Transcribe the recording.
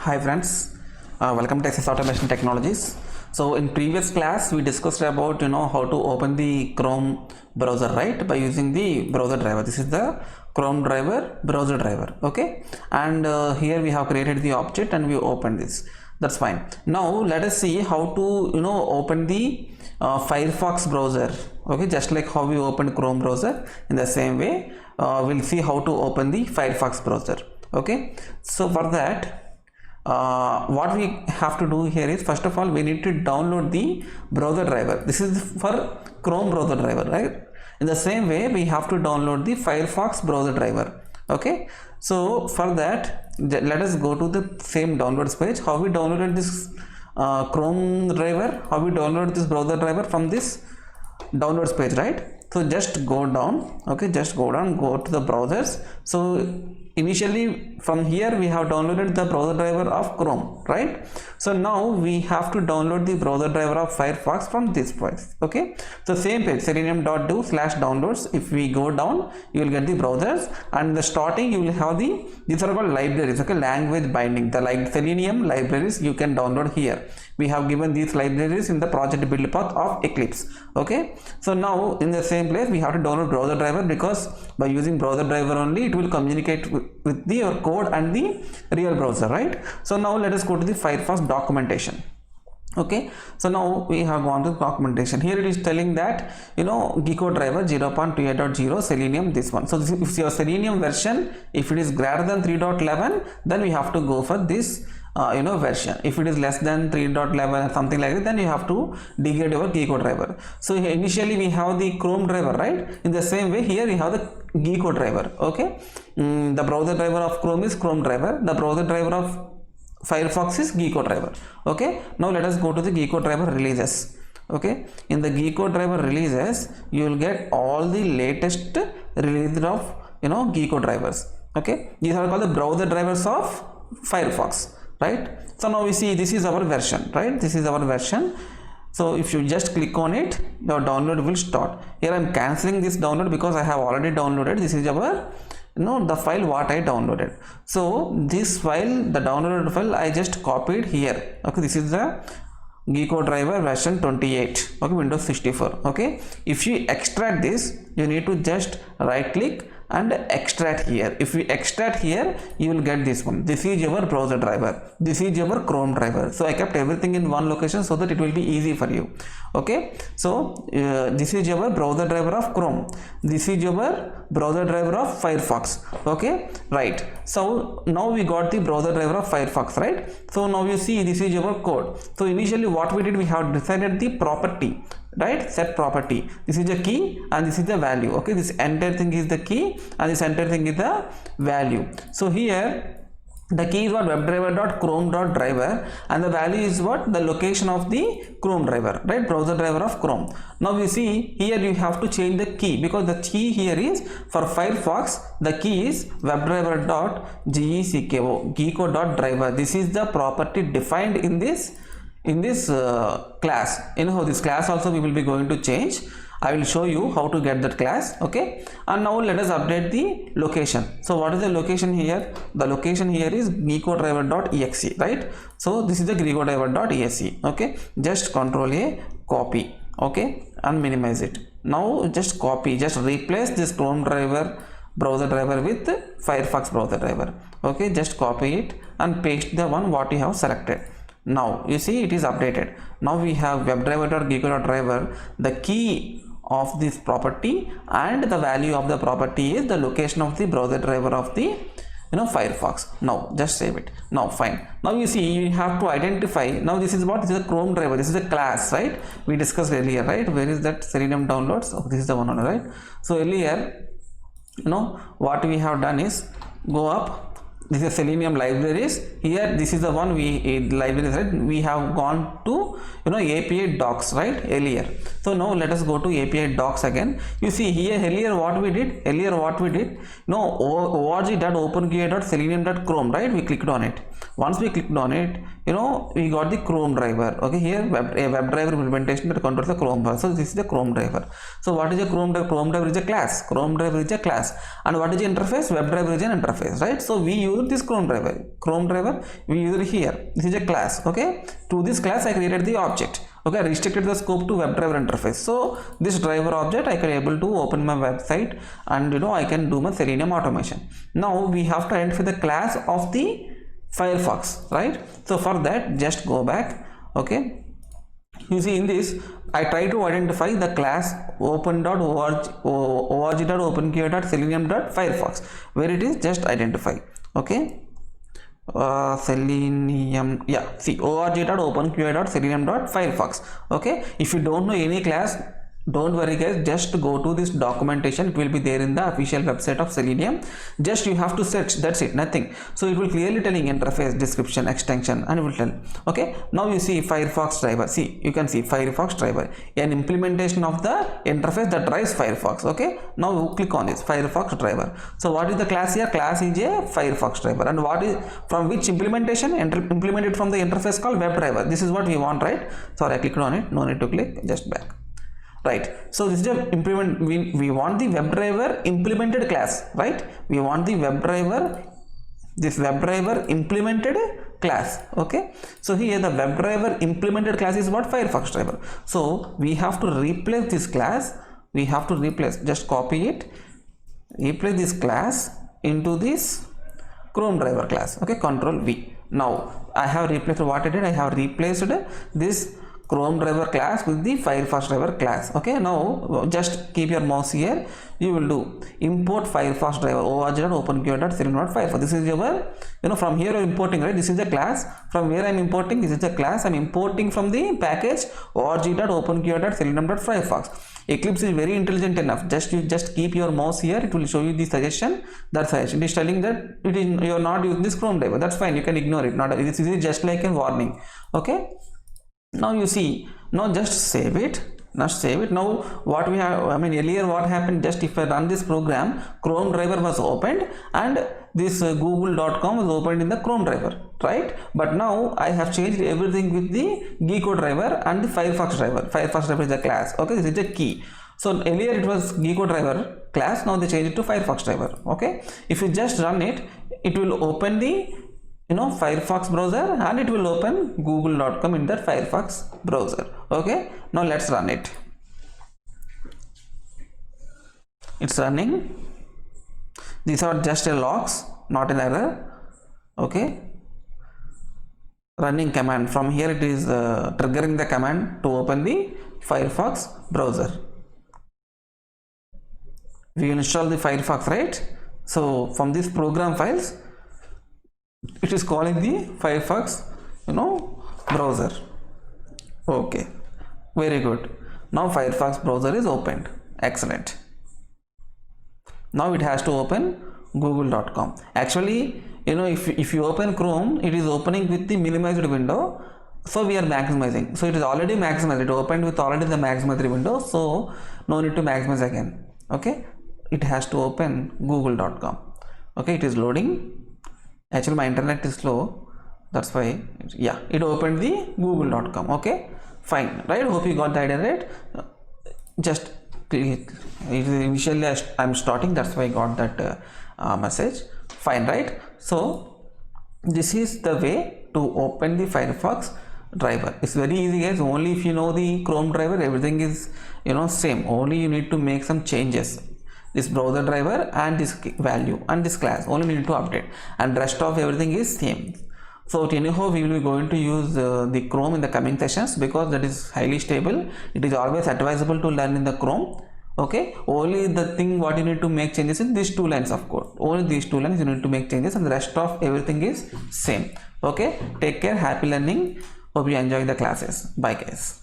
Hi friends, welcome to SS Automation Technologies. So in previous class we discussed about how to open the Chrome browser, right, by using the browser driver. This is the Chrome driver browser driver, okay, and here we have created the object and we opened this. That's fine. Now let us see how to open the Firefox browser, okay, just like how we opened Chrome browser. In the same way we'll see how to open the Firefox browser, okay. So for that what we have to do here is, first of all, we need to download the browser driver. This is for Chrome browser driver, right? In the same way we have to download the Firefox browser driver, okay. So for that let us go to the same downloads page. How we downloaded this Chrome driver, how we download this browser driver from this downloads page, right? So just go down, okay, just go down, go to the browsers. So initially from here we have downloaded the browser driver of Chrome, right? So now we have to download the browser driver of Firefox from this place, okay. So same page, selenium.do/downloads. if we go down you will get the browsers, and in the starting you will have these are called libraries, okay, language binding, the Selenium libraries you can download here. We have given these libraries in the project build path of Eclipse, okay. So now in the same place we have to download browser driver, because by using browser driver only it will communicate with your code and the real browser, right? So now let us go to the Firefox documentation, okay. So now we have gone to documentation. Here it is telling that Gecko driver 0.28.0 Selenium, this one. So if your Selenium version, if it is greater than 3.11, then we have to go for this version. If it is less than 3.11 or something like that, then you have to degrade your Gecko driver. So initially we have the Chrome driver, right? In the same way here we have the Gecko driver, okay. The browser driver of Chrome is Chrome driver, the browser driver of Firefox is Gecko driver, okay. Now let us go to the Gecko driver releases, okay. In the Gecko driver releases you will get all the latest releases of Gecko drivers, okay. These are called the browser drivers of Firefox, right? So now we see this is our version, right? This is our version. So if you just click on it, your download will start. Here I am cancelling this download because I have already downloaded. This is our the file what I downloaded. So this file, the downloaded file, I just copied here, okay. This is the Gecko driver version 28, okay, Windows 64, okay. If you extract this, you need to just right click and extract here. If we extract here, you will get this one. This is your browser driver, this is your Chrome driver. So I kept everything in one location so that it will be easy for you, okay. So this is your browser driver of Chrome, this is your browser driver of Firefox, okay, right. So now we got the browser driver of Firefox, right? So now you see this is your code. So initially what we did, we have decided the property, right? Set property. This is the key and this is the value, okay. This entire thing is the key and this entire thing is the value. So here the key is what? webdriver.chrome.driver, and the value is what? The location of the Chrome driver, right? Browser driver of Chrome. Now you see here you have to change the key, because the key here is for Firefox, the key is webdriver.gecko, gecko.driver. This is the property defined in this class. This class also we will be going to change. I will show you how to get that class, okay. And now let us update the location. So what is the location here? The location here is geckodriver.exe, right? So this is the geckodriver.exe, okay. Just Control A, copy, okay, and minimize it. Now just copy, just replace this Chrome driver browser driver with Firefox browser driver, okay. Just copy it and paste the one what you have selected. Now you see it is updated. Now we have webdriver.gecko.driver. The key of this property and the value of the property is the location of the browser driver of the Firefox. Now just save it. Now fine. Now you see you have to identify. Now this is what? This is a Chrome driver. This is a class, right? We discussed earlier, right? Where is that Selenium downloads? Oh, this is the one only, right? So earlier, what we have done is go up. This is Selenium libraries. Here this is the one libraries, right? We have gone to API docs, right, earlier. So now let us go to API docs again. You see here earlier what we did, org.openGui.selenium.chrome, right? We clicked on it. Once we clicked on it, we got the Chrome driver, okay. Here a WebDriver implementation that controls the Chrome driver. So this is the Chrome driver. So what is a Chrome driver? Chrome driver is a class. Chrome driver is a class. And what is the interface? WebDriver is an interface, right? So we use use this Chrome driver we use it here. This is a class. Okay, to this class I created the object. Okay, I restricted the scope to WebDriver interface. So this driver object I can able to open my website, and I can do my Selenium automation. Now we have to identify the class of the Firefox, right? So for that, just go back. Okay, you see in this I try to identify the class open.org.openqa.selenium.firefox, where it is just identify. Okay, Selenium, yeah, see org.openqa.selenium.firefox. Okay, if you don't know any class, don't worry guys, just go to this documentation. It will be there in the official website of Selenium. Just you have to search, that's it, nothing. So it will clearly telling interface, description, extension, and it will tell. Okay, now you see Firefox driver. See, you can see Firefox driver, an implementation of the interface that drives Firefox. Okay, now you click on this Firefox driver. So what is the class here? Class is a Firefox driver, and what is from which implementation? Implemented from the interface called WebDriver. This is what we want, right? Sorry, I clicked on it, no need to click, just back. Right, so this is a implement. We want the WebDriver implemented class, right? We want the this WebDriver implemented class. Okay, so here the WebDriver implemented class is what? Firefox driver. So we have to replace this class. We have to replace, just copy it, replace this class into this Chrome driver class. Okay, Control V. Now I have replaced what I did. I have replaced this Chrome driver class with the Firefox driver class. Okay, now just keep your mouse here. You will do import Firefox driver org.openqa.selenium.firefox. This is your, from here you are importing, right? This is the class. From where I am importing, this is the class I am importing from the package org.openqa.selenium.firefox. Eclipse is very intelligent enough. You just keep your mouse here. It will show you the suggestion. That suggestion is telling that you are not using this Chrome driver. That's fine. You can ignore it. This is just like a warning. Okay. Now you see, now just save it. Now what we have, earlier what happened, just if I run this program, Chrome driver was opened and this google.com was opened in the Chrome driver, right? But now I have changed everything with the Gecko driver and the Firefox driver. Firefox driver is a class. Okay, this is a key. So earlier it was Gecko driver class, now they changed it to Firefox driver. Okay, if you just run it, it will open the Firefox browser and it will open google.com in that Firefox browser. Okay, now let's run it. It's running. These are just a logs, not an error. Okay, running command. From here it is triggering the command to open the Firefox browser. We install the Firefox, right? So from these program files, it is calling the Firefox browser. Okay, very good. Now Firefox browser is opened. Excellent. Now it has to open google.com. Actually, if you open Chrome, it is opening with the minimized window, so we are maximizing. So it is already maximized. It opened with already the maximized window, so no need to maximize again. Okay, it has to open google.com. Okay, it is loading. Actually my internet is slow, that's why. Yeah, it opened the google.com. Okay, fine, right? Hope you got the idea, right? Just initially I'm starting, that's why I got that message. Fine, right? So this is the way to open the Firefox driver. It's very easy guys. Only if you know the Chrome driver, everything is same. Only you need to make some changes. This browser driver and this value and this class only need to update, and rest of everything is same. So anyhow we will be going to use the Chrome in the coming sessions, because that is highly stable. It is always advisable to learn in the Chrome. Okay, only the thing what you need to make changes in these 2 lines of code. Only these 2 lines you need to make changes, and the rest of everything is same. Okay, take care, happy learning. Hope you enjoy the classes. Bye guys.